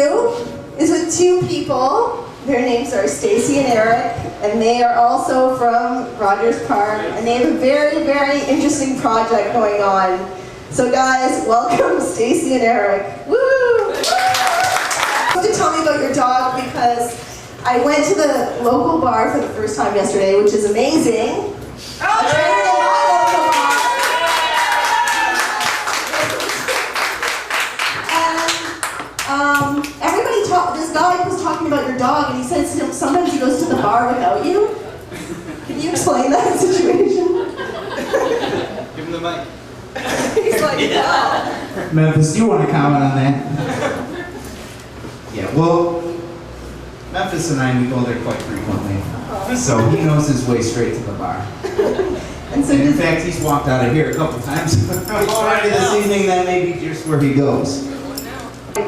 interview is with two people. Their names are Stacy and Eric, and they are also from Rogers Park, and they have a very, very interesting project going on. So guys, welcome Stacy and Eric. Woo! You have to tell me about your dog because I went to the local bar for the first time yesterday, which is amazing. Everybody this guy was talking about your dog, and he said sometimes he goes to the bar without you. Can you explain that situation? Give him the mic. He's like, no. Memphis, do you want to comment on that? Yeah, well, Memphis and I, we go there quite frequently. So he knows his way straight to the bar. And so in fact, he's walked out of here a couple times already this evening. That may be just where he goes.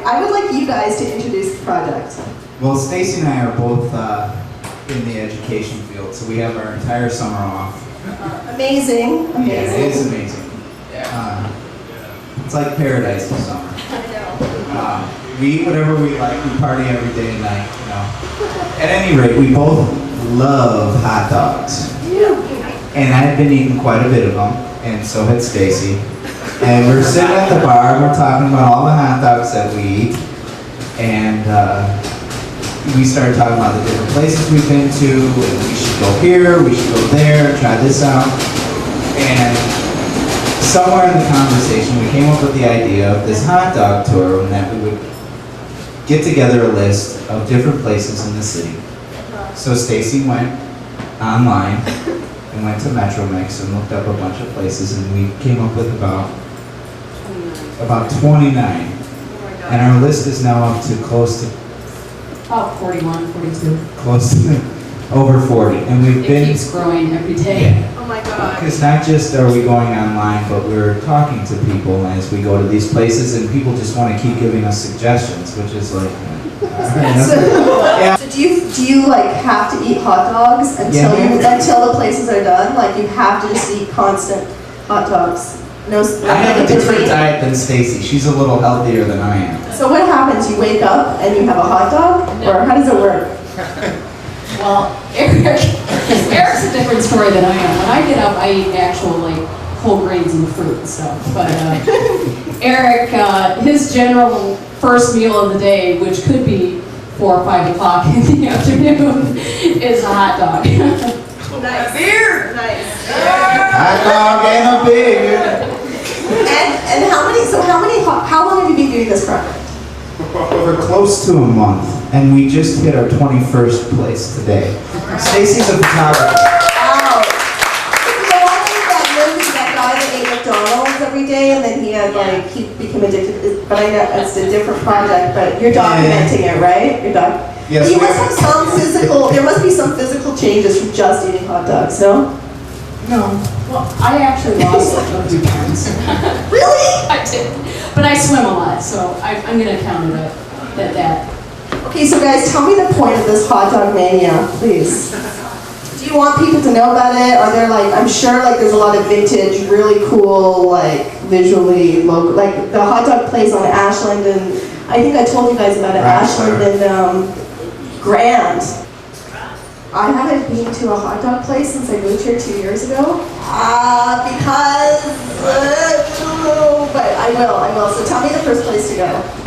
I would like you guys to introduce the project. Well, Stacy and I are both in the education field, so we have our entire summer off. Amazing. Yeah, it is amazing. It's like paradise in summer. I know. We eat whatever we like. We party every day and night. You know. At any rate, we both love hot dogs. And I've been eating quite a bit of them, and so had Stacy. And we're sitting at the bar, and we're talking about all the hot dogs that we eat, and we started talking about the different places we've been to, and we should go here, we should go there, try this out. And somewhere in the conversation, we came up with the idea of this hot dog tour, and that we would get together a list of different places in the city. So Stacy went online and went to Metromix and looked up a bunch of places, and we came up with about 29. And our list is now up to close to about 41, 42. close to over 40. And we've been, It keeps growing every day. Oh my God. because not just are we going online, but we're talking to people as we go to these places, and people just want to keep giving us suggestions, which is like, yeah. So do you like have to eat hot dogs until until the places are done? Like you have to just eat constant hot dogs? No. I have a different diet than Stacy. She's a little healthier than I am. So what happens? You wake up and you have a hot dog, or how does it work? Well, Eric's a different story than I am. When I get up, I eat actual like whole grains and fruit and stuff. But Eric, his general first meal of the day, which could be 4 or 5 o'clock in the afternoon, is a hot dog. Nice. Beer. Nice. Hot dog and a beer. And how long have you been doing this project? We're close to a month, and we just hit our 21st place today. Stacy's a photographer. Wow. The one that movie, that guy that ate McDonald's every day, and then he had he became addicted. But I know it's a different project. But you're documenting it, right? You're Yes, you must have some physical. There must be some physical changes from just eating hot dogs. No. No. Well, I actually lost like a few pounds. Really? I did. But I swim a lot, so I'm going to count it up at that. Okay, so guys, tell me the point of this hot dog mania, please. Do you want people to know about it? Are there I'm sure there's a lot of vintage, really cool, visually local, the hot dog place on Ashland, and I think I told you guys about it, Ashland and Grand. I haven't been to a hot dog place since I moved here 2 years ago. But I will. So tell me the first place to go.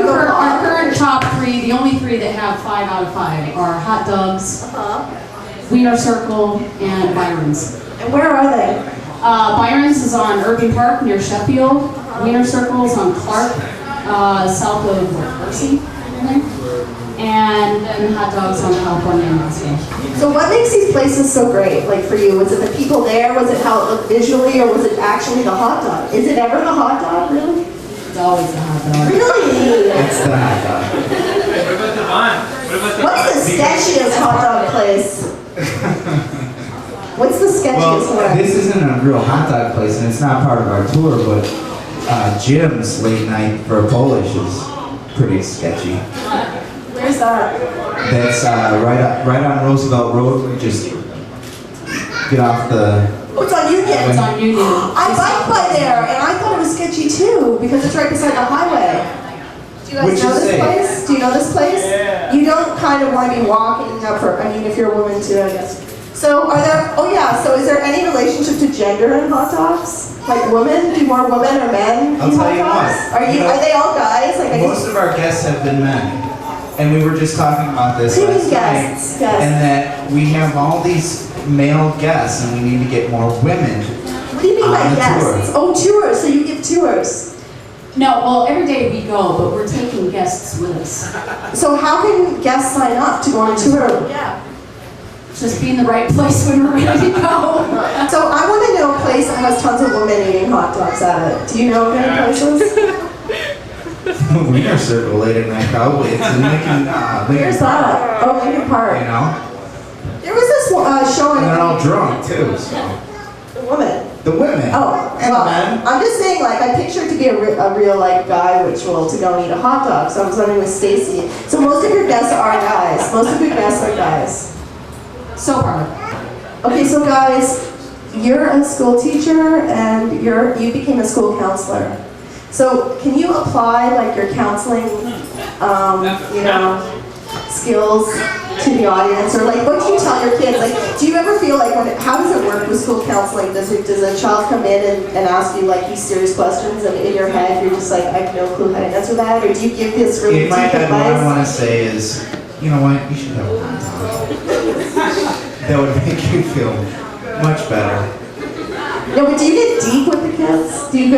Our current top 3, the only 3 that have 5 out of 5 are Hot Dogs, Wiener Circle, and Byron's. And where are they? Byron's is on Irving Park near Sheffield. Wiener Circle is on Clark, south of Percy, I think. And then Hot Dogs on California and Mexico. So what makes these places so great, for you? Was it the people there? Was it how it looked visually? Or was it actually the hot dog? Is it ever the hot dog, really? It's always the hot dog. Really? It's the hot dog. What about the bun? What's the sketchiest hot dog place? What's the sketchiest Well, one? this isn't a real hot dog place, and it's not part of our tour, but Jim's late night for Polish is pretty sketchy. Where's that? That's right on Roosevelt Road. Just get off the. Oh, it's on Union. It's on Union. I biked by there, and I thought it was sketchy too because it's right beside the highway. Do you guys Which know is this safe. place? Do you know this place? Yeah. You don't kind of want to be walking up for, I mean, if you're a woman too, I guess. So are there, oh yeah, so is there any relationship to gender in hot dogs? Like women? Do more women or men I'll eat tell hot you dogs? what, you know, Are they all guys? Like, I Most guess, of our guests have been men. And we were just talking about this Who last guests? night. Yes. And that we have all these male guests and we need to get more women. what do you mean by on the guests? Oh, tours, so you give tours. No, well, every day we go, but we're taking guests with us. So how can guests sign up to go on a tour? Yeah. Just be in the right place when we're ready to go. So I want to know a place that has tons of women eating hot dogs at it. Do you know of any places? Wiener Circle late at night, probably. It's in Lincoln. Where's that? Oh, Lincoln Park. You know? There was this show And they're all on drunk too, so. the woman. The women. Oh, And well, the men. I'm just saying, like, I picture it to be a real, like, guy ritual to go and eat a hot dog. So I was wondering with Stacy. So most of your guests are guys. Most of your guests are guys. So far. Okay, so guys, you're a school teacher and you became a school counselor. So can you apply like your counseling, skills to the audience, or like what do you tell your kids? Like, do you ever feel like how does it work with school counseling? Does a child come in and ask you like these serious questions, and in your head you're just like, I have no clue how to answer that, or do you give this really In my deep head, what I advice? want to say is, you know what? You should have a hot dog. That would make you feel much better. No, but do you get deep with the kids? Do you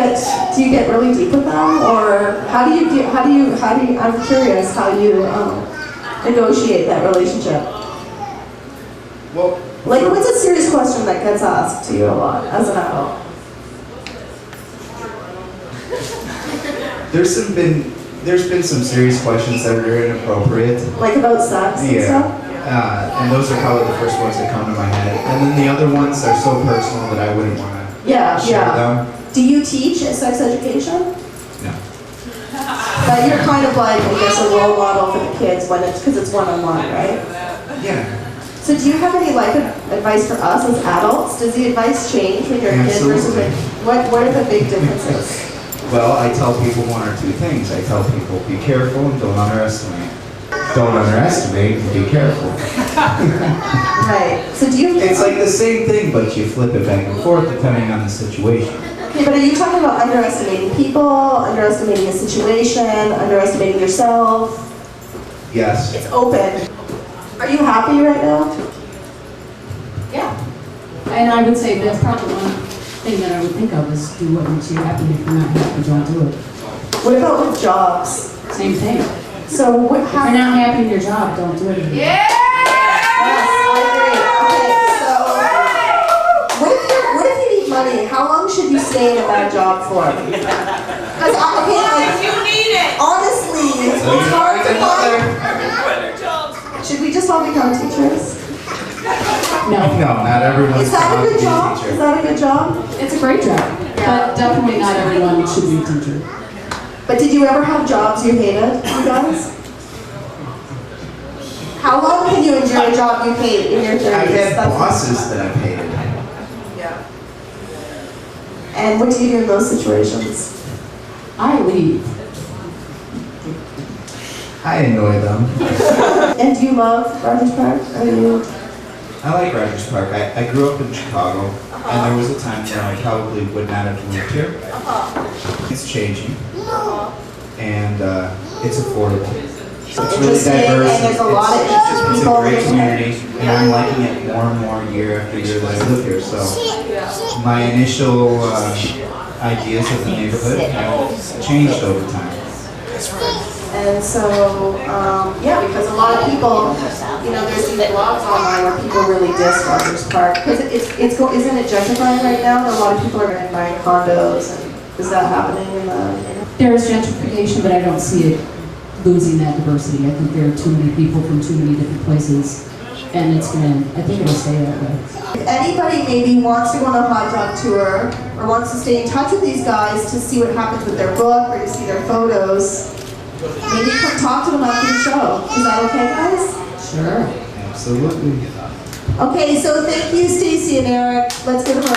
get really deep with them, or how do you? I'm curious how you negotiate that relationship. Well, Like, what's a serious question that gets asked to you a lot as an adult? there's been some serious questions that are inappropriate. Like about sex and stuff? And those are probably the first ones that come to my head. And then the other ones are so personal that I wouldn't want to Yeah, share yeah. them. Do you teach sex education? No. But you're kind of like, I guess, a role model for the kids because it's one-on-one, right? Yeah. So do you have any life advice for us as adults? Does the advice change when you're a kid versus Absolutely. what are the big differences? Well, I tell people one or two things. I tell people, be careful and don't underestimate. Don't underestimate and be careful. Right. So do you? It's like the same thing, but you flip it back and forth depending on the situation. Okay, but are you talking about underestimating people, underestimating a situation, underestimating yourself? Yes. It's open. Are you happy right now? Yeah. And I would say that's probably one thing that I would think of is do what makes you happy. If you're not happy, don't do it. What about with jobs? Same thing. So what If you're happened? not happy in your job, don't do it. Yes, I agree. Okay, so what if you need money? How long should you stay in a bad job for? Because You need it. honestly, it's hard to find. Should we just all become teachers? No. No, not everyone. Is that a good job? Teacher. Is that a good job? It's a great job. But definitely not everyone should be a teacher. But did you ever have jobs you hated, you guys? How long can you endure a job you hate in your 30s? I've had That's- bosses that I've hated. And what do you do in those situations? I leave. I annoy them. And do you love Rogers Park? Are you? I like Rogers Park. I grew up in Chicago, and there was a time when I probably would not have moved here. It's changing, and it's affordable. It's really Interesting, diverse. and there's a lot of It's people a great living there. community, and I'm liking it more and more year after year that I live here. So my initial ideas of the neighborhood have changed over time. And so, because a lot of people, there's these blogs online where people really diss Rogers Park because isn't it gentrifying right now? A lot of people are buying condos, and is that happening in the? There is gentrification, but I don't see it losing that diversity. I think there are too many people from too many different places, and I think it'll stay that way. If anybody maybe wants to go on a hot dog tour or wants to stay in touch with these guys to see what happens with their book or to see their photos, maybe come talk to them after the show. Is that okay, guys? Sure. Absolutely. Okay, so thank you, Stacy and Eric. Let's give them a